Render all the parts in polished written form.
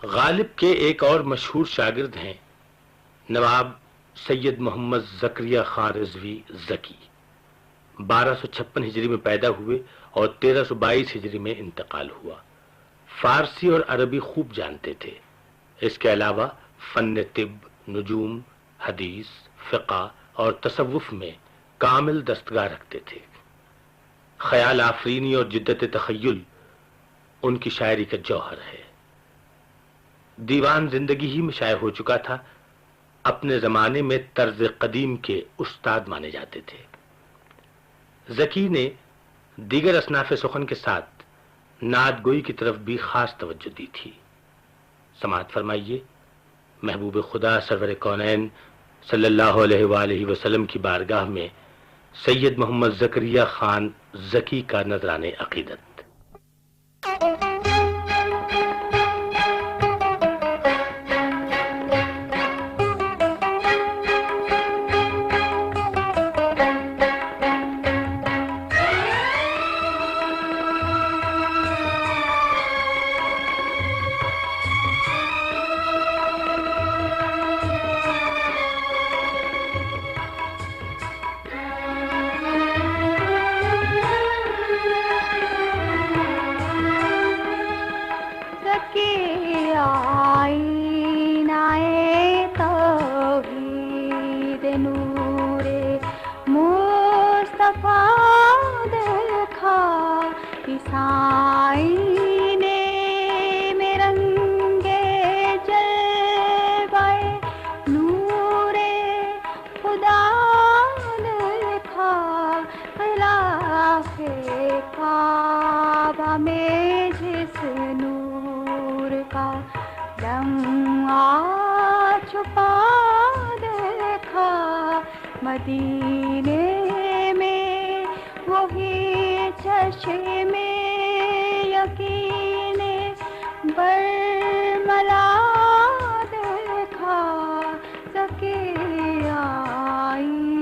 गालिब के एक और मशहूर शागिर्द हैं नवाब सैयद मोहम्मद ज़करिया खान रिज़वी ज़की। 1256 हिजरी में पैदा हुए और 1322 हिजरी में इंतकाल हुआ। फारसी और अरबी खूब जानते थे। इसके अलावा फन तिब, नुजूम, हदीस, फ़िक़ा और तसव्वुफ में कामिल दस्तगार रखते थे। ख्याल आफरीनी और जिद्दत तख़य्युल उनकी शायरी का जौहर है। दीवान जिंदगी ही में शाये हो चुका था। अपने जमाने में तर्ज कदीम के उस्ताद माने जाते थे। ज़की ने दीगर असनाफ सुखन के साथ नात गोई की तरफ भी खास तवज्जो दी थी। समाअत फरमाइए, महबूब खुदा सरवर कौनैन सल्लल्लाहु अलैहि वसल्लम की बारगाह में सैयद मोहम्मद ज़करिया खान ज़की का नजराने अकीदत। मदीने में वही चश्मे यकीने बरमला देखा ज़की आईनाए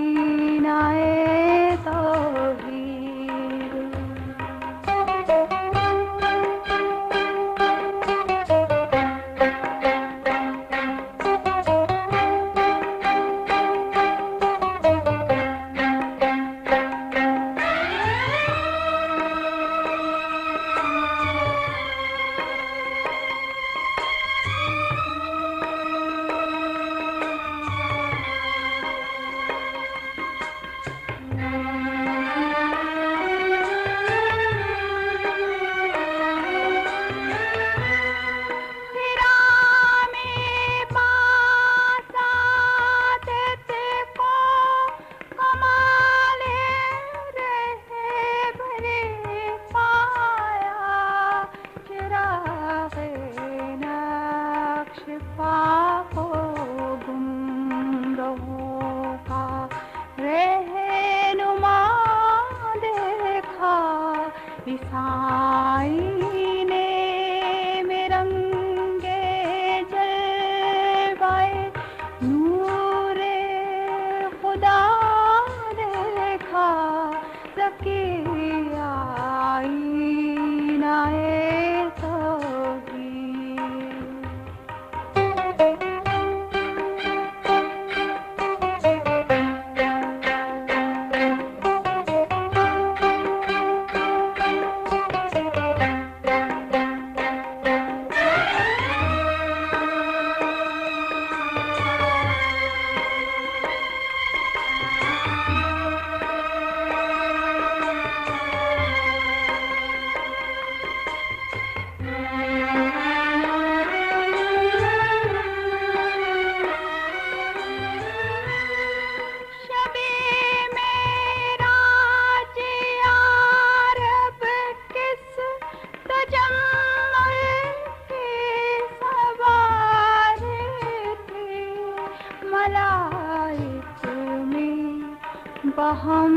बहम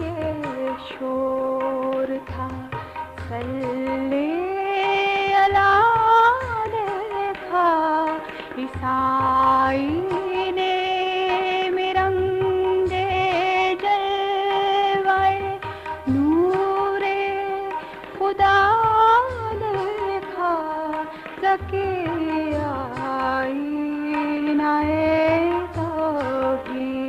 ये शोर था सल्ले अला देखा ईसाई ने मिरंगे जलवाए नूरे खुदा देखा ज़की नए तौहीद।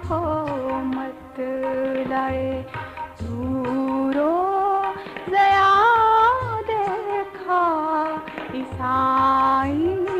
को मत लाए दूरो ज़या देखा ईसाई